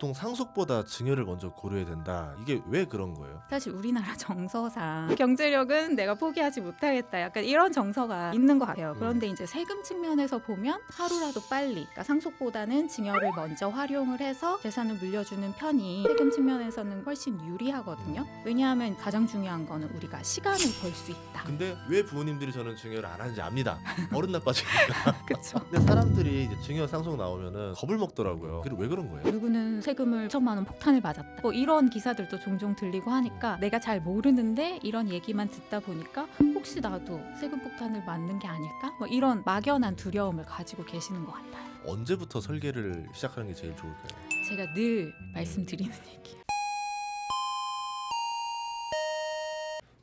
보통 상속보다 증여를 먼저 고려해야 된다. 이게 왜 그런 거예요? 사실 우리나라 정서상 경제력은 내가 포기하지 못하겠다. 약간 이런 정서가 있는 것 같아요. 그런데 이제 세금 측면에서 보면 하루라도 빨리, 그러니까 상속보다는 증여를 먼저 활용을 해서 재산을 물려주는 편이 세금 측면에서는 훨씬 유리하거든요. 왜냐하면 가장 중요한 거는 우리가 시간을 벌 수 있다. 근데 왜 부모님들이 저는 증여를 안 하는지 압니다. 어른 나빠지니까. 그렇죠. 근데 사람들이 이제 증여 상속 나오면은 겁을 먹더라고요. 그리고 왜 그런 거예요? 누구는 세금을 1,000만 원 폭탄을 맞았다. 뭐 이런 기사들도 종종 들리고 하니까 내가 잘 모르는데 이런 얘기만 듣다 보니까 혹시 나도 세금 폭탄을 맞는 게 아닐까? 뭐 이런 막연한 두려움을 가지고 계시는 것 같아요. 언제부터 설계를 시작하는 게 제일 좋을까요? 제가 늘 말씀드리는 얘기예요.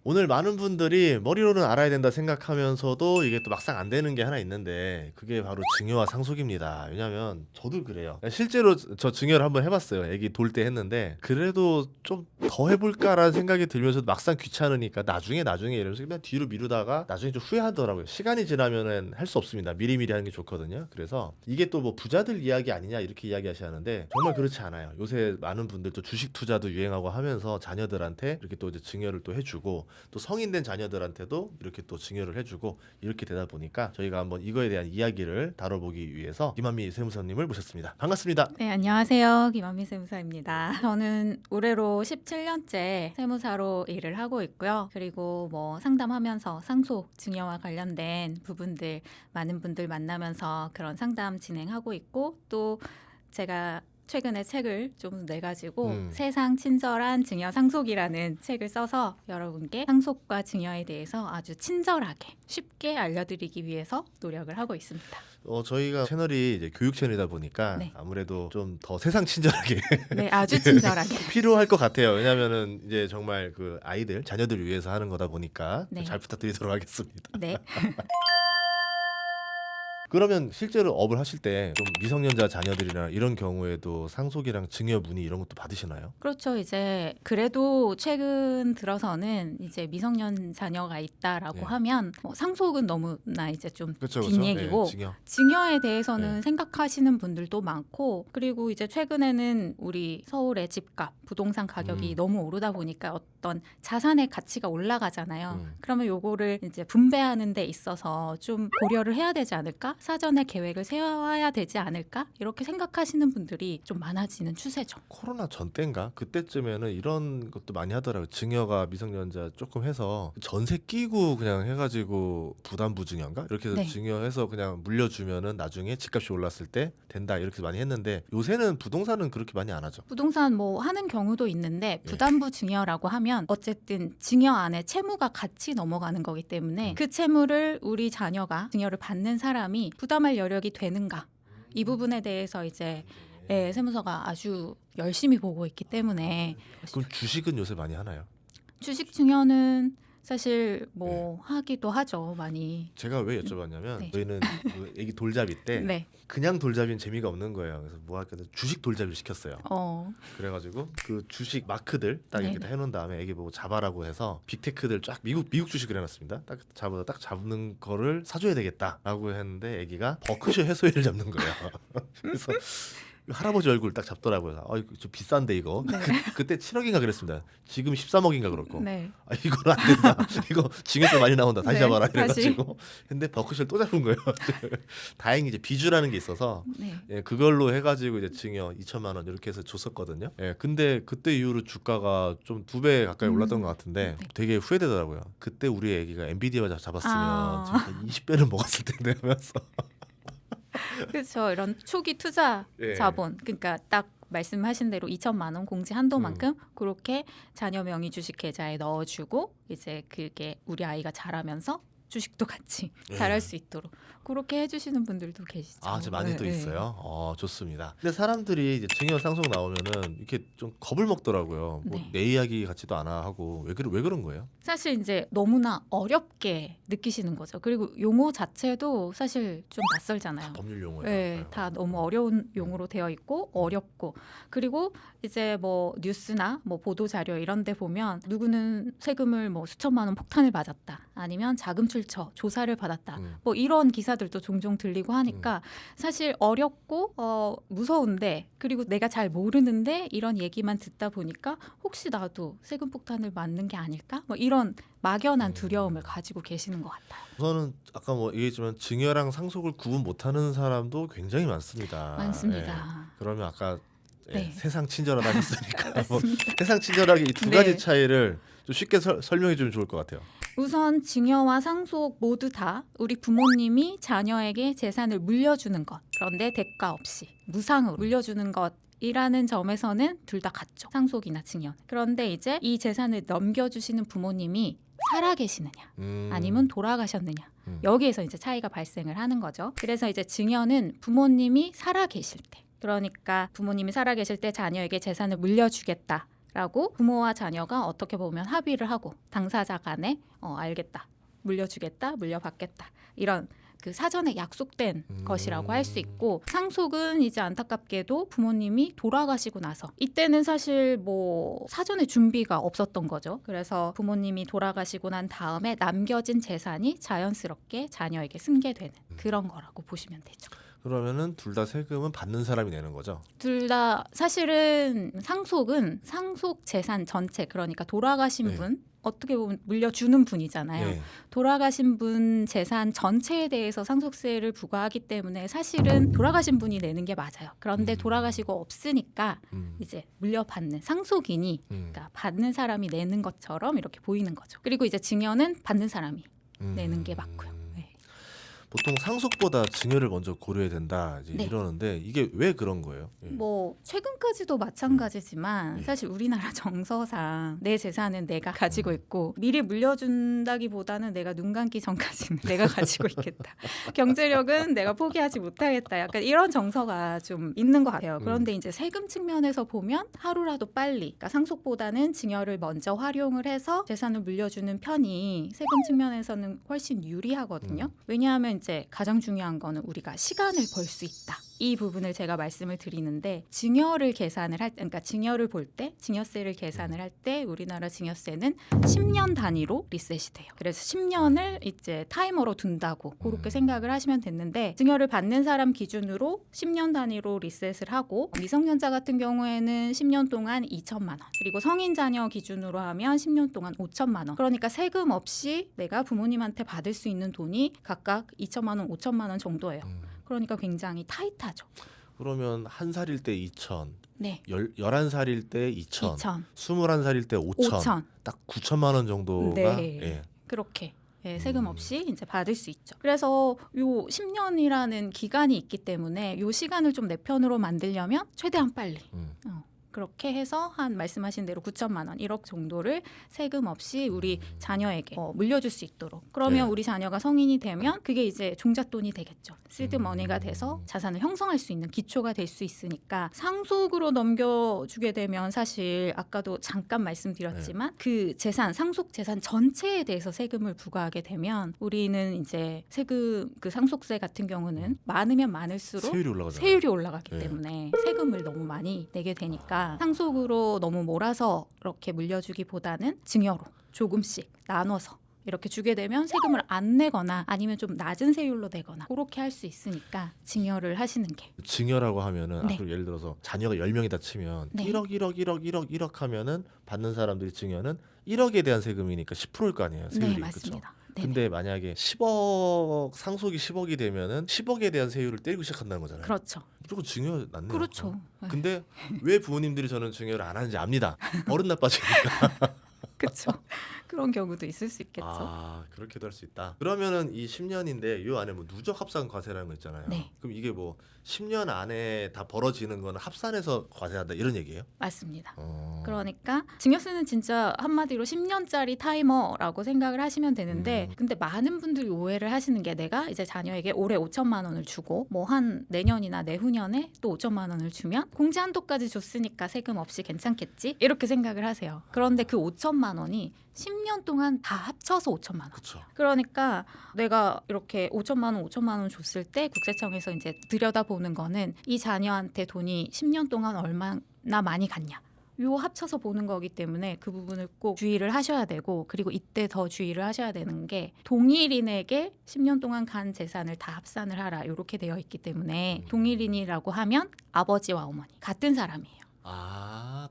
오늘 많은 분들이 머리로는 알아야 된다 생각하면서도 이게 또 막상 안 되는 게 하나 있는데 그게 바로 증여와 상속입니다. 왜냐면 저도 그래요. 실제로 저 증여를 한번 해봤어요. 애기 돌 때 했는데 그래도 좀 더 해볼까라는 생각이 들면서도 막상 귀찮으니까 나중에 이러면서 그냥 뒤로 미루다가 나중에 좀 후회하더라고요. 시간이 지나면은 할 수 없습니다. 미리미리 하는 게 좋거든요. 그래서 이게 또 뭐 부자들 이야기 아니냐 이렇게 이야기하시는데 정말 그렇지 않아요. 요새 많은 분들도 주식 투자도 유행하고 하면서 자녀들한테 이렇게 또 이제 증여를 또 해주고 또 성인 된 자녀들한테도 이렇게 또 증여를 해주고 이렇게 되다 보니까 저희가 한번 이거에 대한 이야기를 다뤄보기 위해서 김한미 세무사님을 모셨습니다. 반갑습니다. 네, 안녕하세요. 김한미 세무사입니다. 저는 올해로 17년째 세무사로 일을 하고 있고요. 그리고 뭐 상담하면서 상속, 증여와 관련된 부분들 많은 분들 만나면서 그런 상담 진행하고 있고 또 제가 최근에 책을 좀 내가지고 세상 친절한 증여 상속이라는 책을 써서 여러분께 상속과 증여에 대해서 아주 친절하게 쉽게 알려드리기 위해서 노력을 하고 있습니다. 저희가 채널이 이제 교육 채널이다 보니까 네. 아무래도 좀 더 세상 친절하게 네, 아주 친절하게. 필요할 것 같아요. 왜냐하면은 이제 정말 그 아이들, 자녀들을 위해서 하는 거다 보니까 네. 잘 부탁드리도록 하겠습니다. 네. 그러면 실제로 업을 하실 때 좀 미성년자 자녀들이나 이런 경우에도 상속이랑 증여 문의 이런 것도 받으시나요? 그렇죠. 이제 그래도 최근 들어서는 이제 미성년 자녀가 있다라고 네. 하면 뭐 상속은 너무나 이제 좀 그렇죠, 뒷얘기고 네, 증여. 증여에 대해서는 네. 생각하시는 분들도 많고 그리고 이제 최근에는 우리 서울의 집값, 부동산 가격이 너무 오르다 보니까 어떤 자산의 가치가 올라가잖아요. 그러면 요거를 이제 분배하는 데 있어서 좀 고려를 해야 되지 않을까? 사전에 계획을 세워야 되지 않을까? 이렇게 생각하시는 분들이 좀 많아지는 추세죠. 코로나 전 때인가 그때쯤에는 이런 것도 많이 하더라고요. 증여가 미성년자 조금 해서 전세 끼고 그냥 해가지고 부담부 증여인가 이렇게 해서 네. 증여해서 그냥 물려주면은 나중에 집값이 올랐을 때 된다 이렇게 많이 했는데 요새는 부동산은 그렇게 많이 안 하죠. 부동산 뭐 하는 경우도 있는데 부담부 증여라고 하면 어쨌든 증여 안에 채무가 같이 넘어가는 거기 때문에 그 채무를 우리 자녀가 증여를 받는 사람이 부담할 여력이 되는가 이 부분에 대해서 이제 세무서가 아주 열심히 보고 있기 때문에 그럼 주식은 요새 많이 하나요? 주식 증여는 사실 뭐 하기도 하죠 많이. 제가 왜 여쭤봤냐면 네. 저희는 그 애기 돌잡이 때 네. 그냥 돌잡이는 재미가 없는 거예요. 그래서 뭐 할까 해서 주식 돌잡이를 시켰어요. 그래가지고 그 주식 마크들 딱 이렇게 네네. 다 해놓은 다음에 애기 보고 잡아라고 해서 빅테크들 쫙 미국 주식을 해놨습니다. 딱 잡는 거를 사줘야 되겠다라고 했는데 애기가 버크셔 해서웨이를 잡는 거예요. 그래서 할아버지 얼굴 딱 잡더라고요. 이거 좀 비싼데 이거. 네. 그때 7억인가 그랬습니다. 지금 13억인가 그렇고. 네. 이건 안 된다. 이거 징에서 많이 나온다. 다시 네, 잡아라. 다시. 이래가지고. 근데 버크셔를 또 잡은 거예요. 다행히 이제 비주라는 게 있어서 네. 그걸로 해가지고 이제 증여 2천만 원 이렇게 해서 줬었거든요. 근데 그때 이후로 주가가 좀 2배 가까이 올랐던 것 같은데 네. 되게 후회되더라고요. 그때 우리 애기가 엔비디아 잡았으면 지금 아. 20배는 먹었을 텐데 하면서. 그렇죠. 이런 초기 투자 예. 자본, 그러니까 딱 말씀하신 대로 2천만 원 공제 한도만큼 그렇게 자녀 명의 주식 계좌에 넣어주고 이제 그게 우리 아이가 자라면서 주식도 같이 잘할 수 있도록 그렇게 해주시는 분들도 계시죠. 이제 많이 또 네, 있어요. 좋습니다. 근데 사람들이 이제 증여 상속 나오면은 이렇게 좀 겁을 먹더라고요. 뭐 네. 내 이야기 같지도 않아 하고 왜 그런 거예요? 사실 이제 너무나 어렵게 느끼시는 거죠. 그리고 용어 자체도 사실 좀 낯설잖아요. 법률 용어예요. 네, 다 너무 어려운 용어로 되어 있고 어렵고 그리고 이제 뭐 뉴스나 뭐 보도 자료 이런 데 보면 누구는 세금을 뭐 수천만 원 폭탄을 맞았다. 아니면 자금 의료출처 조사를 받았다. 뭐 이런 기사들도 종종 들리고 하니까 사실 어렵고 무서운데 그리고 내가 잘 모르는데 이런 얘기만 듣다 보니까 혹시 나도 세금 폭탄을 맞는 게 아닐까? 뭐 이런 막연한 두려움을 가지고 계시는 것 같아요. 우선은 아까 뭐 얘기했지만 증여랑 상속을 구분 못하는 사람도 굉장히 많습니다. 많습니다. 예. 그러면 아까 네. 세상 친절하다 하셨으니까 뭐 맞습니다. 세상 친절하게 이 두 네. 가지 차이를 좀 쉽게 설명해 주면 좋을 것 같아요. 우선 증여와 상속 모두 다 우리 부모님이 자녀에게 재산을 물려주는 것. 그런데 대가 없이 무상으로 물려주는 것. 이라는 점에서는 둘 다 같죠. 상속이나 증여. 그런데 이제 이 재산을 넘겨주시는 부모님이 살아계시느냐 아니면 돌아가셨느냐 여기에서 이제 차이가 발생을 하는 거죠. 그래서 이제 증여는 부모님이 살아계실 때, 그러니까 부모님이 살아계실 때 자녀에게 재산을 물려주겠다라고 부모와 자녀가 어떻게 보면 합의를 하고 당사자 간에 알겠다, 물려주겠다, 물려받겠다 이런 그 사전에 약속된 것이라고 할 수 있고, 상속은 이제 안타깝게도 부모님이 돌아가시고 나서, 이때는 사실 뭐 사전에 준비가 없었던 거죠. 그래서 부모님이 돌아가시고 난 다음에 남겨진 재산이 자연스럽게 자녀에게 승계되는 그런 거라고 보시면 되죠. 그러면은 둘 다 세금은 받는 사람이 내는 거죠? 둘 다 사실은 상속은 상속 재산 전체, 그러니까 돌아가신 네. 분, 어떻게 보면 물려주는 분이잖아요. 네. 돌아가신 분 재산 전체에 대해서 상속세를 부과하기 때문에 사실은 돌아가신 분이 내는 게 맞아요. 그런데 돌아가시고 없으니까 이제 물려받는 상속인이 그러니까 받는 사람이 내는 것처럼 이렇게 보이는 거죠. 그리고 이제 증여는 받는 사람이 내는 게 맞고요. 네. 보통 상속보다 증여를 먼저 고려해야 된다 이제 네. 이러는데 이게 왜 그런 거예요? 예. 뭐 최근까지도 마찬가지지만 사실 우리나라 정서상 내 재산은 내가 가지고 있고 미리 물려준다기보다는 내가 눈 감기 전까지는 내가 가지고 있겠다. 경제력은 내가 포기하지 못하겠다. 약간 이런 정서가 좀 있는 것 같아요. 그런데 이제 세금 측면에서 보면 하루라도 빨리, 그러니까 상속보다는 증여를 먼저 활용을 해서 재산을 물려주는 편이 세금 측면에서는 훨씬 유리하거든요. 왜냐하면 이제 가장 중요한 거는 우리가 시간을 벌 수 있다. 이 부분을 제가 말씀을 드리는데, 증여를 계산을 할 때, 그러니까 증여를 볼 때, 증여세를 계산을 할 때 우리나라 증여세는 10년 단위로 리셋이 돼요. 그래서 10년을 이제 타이머로 둔다고 그렇게 생각을 하시면 됐는데, 증여를 받는 사람 기준으로 10년 단위로 리셋을 하고, 미성년자 같은 경우에는 10년 동안 2천만 원, 그리고 성인 자녀 기준으로 하면 10년 동안 5천만 원. 그러니까 세금 없이 내가 부모님한테 받을 수 있는 돈이 각각 2천만 원, 5천만 원 정도예요. 그러니까 굉장히 타이트하죠. 그러면 한 살일 때 2천, 네. 11살일 때 2천, 2천, 21살일 때 5천, 5천. 딱 9천만 원 정도가 네. 예. 그렇게 세금 없이 이제 받을 수 있죠. 그래서 요 10년이라는 기간이 있기 때문에 요 시간을 좀 내 편으로 만들려면 최대한 빨리 그렇게 해서 한 말씀하신 대로 9천만 원, 1억 정도를 세금 없이 우리 자녀에게 물려줄 수 있도록. 그러면 네. 우리 자녀가 성인이 되면 그게 이제 종잣돈이 되겠죠. 시드머니가 돼서 자산을 형성할 수 있는 기초가 될 수 있으니까, 상속으로 넘겨주게 되면 사실 아까도 잠깐 말씀드렸지만 그 재산, 상속 재산 전체에 대해서 세금을 부과하게 되면 우리는 이제 세금, 그 상속세 같은 경우는 많으면 많을수록 세율이 올라가잖아요. 세율이 올라가기 네. 때문에 세금을 너무 많이 내게 되니까, 상속으로 너무 몰아서 이렇게 물려주기보다는 증여로 조금씩 나눠서 이렇게 주게 되면 세금을 안 내거나 아니면 좀 낮은 세율로 내거나 그렇게 할 수 있으니까 증여를 하시는 게. 증여라고 하면은 네. 예를 들어서 자녀가 10명이다 치면 네. 1억 하면은 받는 사람들이 증여는 1억에 대한 세금이니까 10%일 거 아니에요. 세율이. 네, 맞습니다. 네네. 근데 만약에 10억 상속이 10억이 되면은 10억에 대한 세율을 때리고 시작한다는 거잖아요. 그렇죠. 무조건 증여 낫네요. 그렇죠. 근데 왜 부모님들이 저는 증여를 안 하는지 압니다. 어른 나빠지니까. 그렇죠. 그런 경우도 있을 수 있겠죠. 아, 그렇게도 할 수 있다. 그러면은 이 10년인데 이 안에 뭐 누적 합산 과세라는 거 있잖아요. 네. 그럼 이게 뭐 10년 안에 다 벌어지는 거는 합산해서 과세한다 이런 얘기예요? 맞습니다. 어. 그러니까 증여세는 진짜 한마디로 10년짜리 타이머라고 생각을 하시면 되는데, 근데 많은 분들이 오해를 하시는 게, 내가 이제 자녀에게 올해 5천만 원을 주고 뭐 한 내년이나 내후년에 또 5천만 원을 주면 공제 한도까지 줬으니까 세금 없이 괜찮겠지? 이렇게 생각을 하세요. 그런데 그 5천만 원이 10년 동안 다 합쳐서 5천만 원. 그렇죠. 그러니까 내가 이렇게 5천만 원 줬을 때 국세청에서 이제 들여다보는 거는 이 자녀한테 돈이 10년 동안 얼마나 많이 갔냐, 요 합쳐서 보는 거기 때문에 그 부분을 꼭 주의를 하셔야 되고, 그리고 이때 더 주의를 하셔야 되는 게 동일인에게 10년 동안 간 재산을 다 합산을 하라 이렇게 되어 있기 때문에 동일인이라고 하면 아버지와 어머니 같은 사람이에요.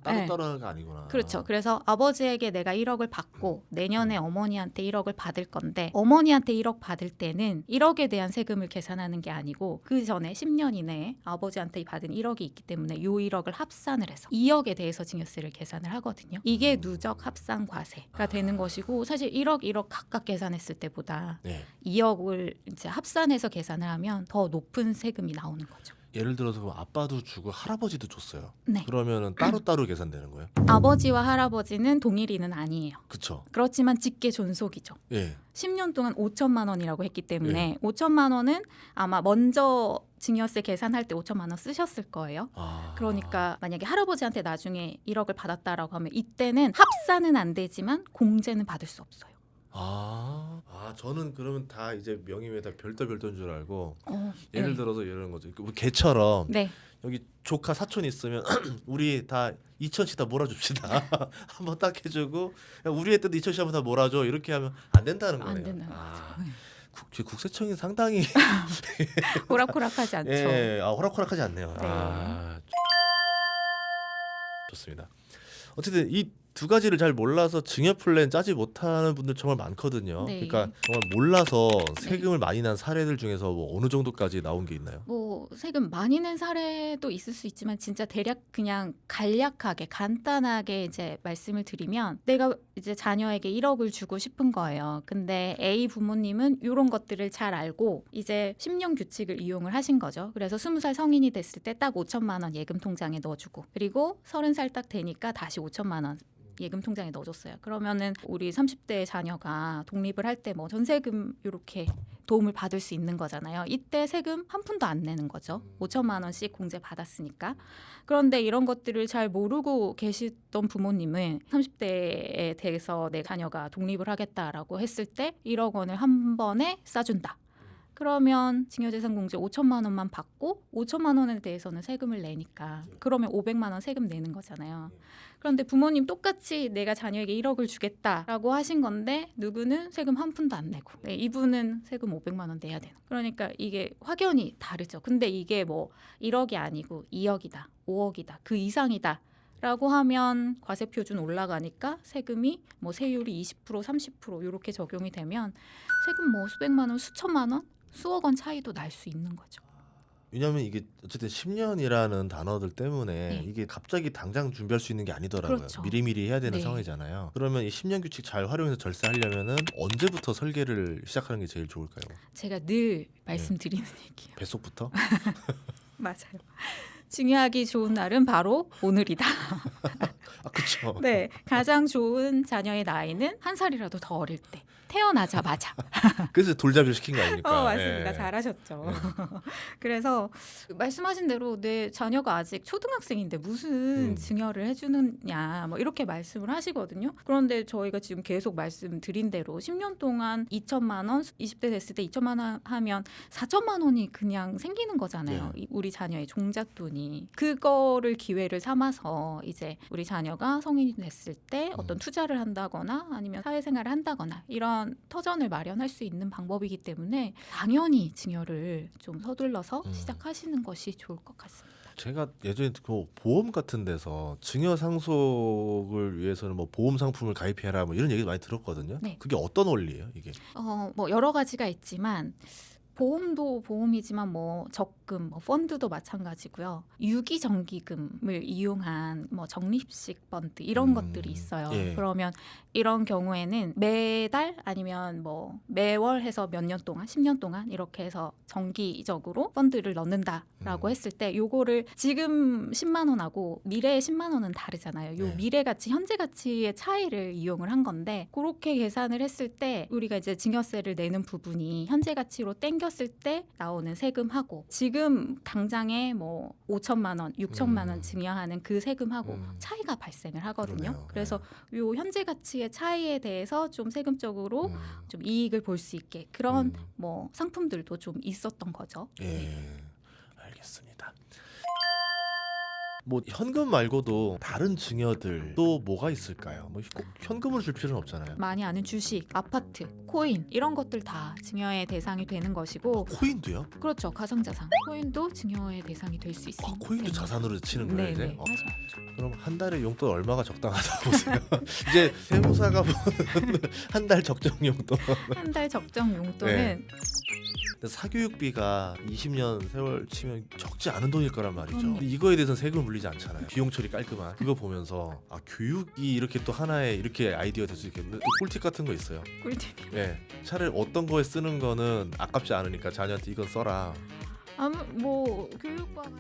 따로따로 하는 거 아니구나. 그렇죠. 그래서 아버지에게 내가 1억을 받고 내년에 어머니한테 1억을 받을 건데, 어머니한테 1억 받을 때는 1억에 대한 세금을 계산하는 게 아니고 그 전에 10년 이내에 아버지한테 받은 1억이 있기 때문에 요 1억을 합산을 해서 2억에 대해서 증여세를 계산을 하거든요. 이게 누적 합산 과세가 되는 것이고, 사실 1억 각각 계산했을 때보다 네. 2억을 이제 합산해서 계산을 하면 더 높은 세금이 나오는 거죠. 예를 들어서 그럼 아빠도 주고 할아버지도 줬어요. 네. 그러면은 따로따로 계산되는 거예요? 아버지와 할아버지는 동일인은 아니에요. 그쵸. 그렇지만 직계 존속이죠. 예. 10년 동안 5천만 원이라고 했기 때문에 5천만 원은 아마 먼저 증여세 계산할 때 5천만 원 쓰셨을 거예요. 그러니까 만약에 할아버지한테 나중에 1억을 받았다라고 하면 이때는 합산은 안 되지만 공제는 받을 수 없어요. 저는 그러면 다 이제 명의에다 별도인 줄 알고 예를 네. 들어서 이런 거죠. 뭐 개처럼 네. 여기 조카 사촌 있으면 우리 다 2천씩 다 몰아줍시다. 한번 딱 해주고 야, 우리 애 때도 2천씩 한번 다 몰아줘. 이렇게 하면 안 된다는 거네요. 안 된다는 거죠. 국세청이 상당히 호락호락하지 않죠. 예, 호락호락하지 않네요. 네. 좋습니다. 어쨌든 이 두 가지를 잘 몰라서 증여 플랜 짜지 못하는 분들 정말 많거든요. 네. 그러니까 정말 몰라서 세금을 많이 난 사례들 중에서 뭐 어느 정도까지 나온 게 있나요? 뭐 세금 많이 낸 사례도 있을 수 있지만 진짜 대략 그냥 간략하게 간단하게 이제 말씀을 드리면, 내가 이제 자녀에게 1억을 주고 싶은 거예요. 근데 A 부모님은 이런 것들을 잘 알고 이제 10년 규칙을 이용을 하신 거죠. 그래서 20살 성인이 됐을 때 딱 5천만 원 예금 통장에 넣어주고, 그리고 30살 딱 되니까 다시 5천만 원 예금 통장에 넣어줬어요. 그러면은 우리 30대 자녀가 독립을 할 때 뭐 전세금 이렇게 도움을 받을 수 있는 거잖아요. 이때 세금 한 푼도 안 내는 거죠. 5천만 원씩 공제 받았으니까. 그런데 이런 것들을 잘 모르고 계시던 부모님은 30대에 대해서 내 자녀가 독립을 하겠다라고 했을 때 1억 원을 한 번에 싸준다. 그러면 증여재산 공제 5천만 원만 받고 5천만 원에 대해서는 세금을 내니까 그러면 500만 원 세금 내는 거잖아요. 그런데 부모님 똑같이 내가 자녀에게 1억을 주겠다라고 하신 건데 누구는 세금 한 푼도 안 내고 이분은 세금 500만 원 내야 되는. 그러니까 이게 확연히 다르죠. 근데 이게 뭐 1억이 아니고 2억이다, 5억이다, 그 이상이다. 라고 하면 과세 표준 올라가니까 세금이 뭐 세율이 20%, 30% 이렇게 적용이 되면 세금 뭐 수백만 원, 수천만 원, 수억 원 차이도 날 수 있는 거죠. 왜냐하면 이게 어쨌든 10년이라는 단어들 때문에 네. 이게 갑자기 당장 준비할 수 있는 게 아니더라고요. 그렇죠. 미리미리 해야 되는 네. 상황이잖아요. 그러면 이 10년 규칙 잘 활용해서 절세하려면은 언제부터 설계를 시작하는 게 제일 좋을까요? 제가 늘 말씀드리는 얘기예요. 뱃속부터? 맞아요. 증여하기 좋은 날은 바로 오늘이다. 그렇죠. 네, 가장 좋은 자녀의 나이는 한 살이라도 더 어릴 때. 태어나자마자. 그래서 돌잡이를 시킨 거 아닙니까? 맞습니다. 예. 잘하셨죠. 그래서 말씀하신 대로 내 자녀가 아직 초등학생인데 무슨 증여를 해주느냐 뭐 이렇게 말씀을 하시거든요. 그런데 저희가 지금 계속 말씀드린 대로 10년 동안 2천만 원, 20대 됐을 때 2천만 원 하면 4천만 원이 그냥 생기는 거잖아요. 우리 자녀의 종잣돈이. 그거를 기회를 삼아서 이제 우리 자녀가 성인이 됐을 때 어떤 투자를 한다거나 아니면 사회생활을 한다거나 이런 터전을 마련할 수 있는 방법이기 때문에 당연히 증여를 좀 서둘러서 시작하시는 것이 좋을 것 같습니다. 제가 예전에 그 보험 같은 데서 증여 상속을 위해서는 뭐 보험 상품을 가입해라 뭐 이런 얘기 많이 들었거든요. 네. 그게 어떤 원리예요, 이게? 뭐 여러 가지가 있지만 보험도 보험이지만 뭐 적금, 뭐 펀드도 마찬가지고요. 유기정기금을 이용한 뭐 적립식 펀드 이런 것들이 있어요. 예. 그러면 이런 경우에는 매달 아니면 뭐 매월 해서 몇 년 동안, 10년 동안 이렇게 해서 정기적으로 펀드를 넣는다라고 했을 때 요거를 지금 10만 원하고 미래의 10만 원은 다르잖아요. 요 네. 미래 가치, 현재 가치의 차이를 이용을 한 건데 그렇게 계산을 했을 때 우리가 이제 증여세를 내는 부분이 현재 가치로 땡겼을 때 나오는 세금하고 지금 당장에 뭐 5천만 원, 6천만 원 증여하는 그 세금하고 차이가 발생을 하거든요. 그러네요. 그래서 요 현재 가치의 차이에 대해서 좀 세금적으로 좀 이익을 볼 수 있게 그런 뭐 상품들도 좀 있었던 거죠. 예, 알겠습니다. 뭐 현금 말고도 다른 증여들 또 뭐가 있을까요? 뭐 꼭 현금을 줄 필요는 없잖아요. 많이 아는 주식, 아파트, 코인 이런 것들 다 증여의 대상이 되는 것이고 코인도요? 그렇죠. 가상자산. 코인도 증여의 대상이 될 수 있습니다. 코인도 자산으로 치는 거예요 이제? 네네. 하셔야죠. 그럼 한 달에 용돈 얼마가 적당하다고 보세요? 이제 세무사가 보는 한 달 적정 용돈. 한 달 적정 용돈은 근데 사교육비가 20년 세월 치면 적지 않은 돈일 거란 말이죠. 그럼요. 근데 이거에 대해서는 세금을 물리지 않잖아요. 비용 처리 깔끔한. 그거 보면서 아 교육이 이렇게 또 하나의 이렇게 아이디어 될 수 있겠는데 또 꿀팁 같은 거 있어요. 꿀팁. 예, 차라리 어떤 거에 쓰는 거는 아깝지 않으니까 자녀한테 이건 써라. 뭐 교육과 관련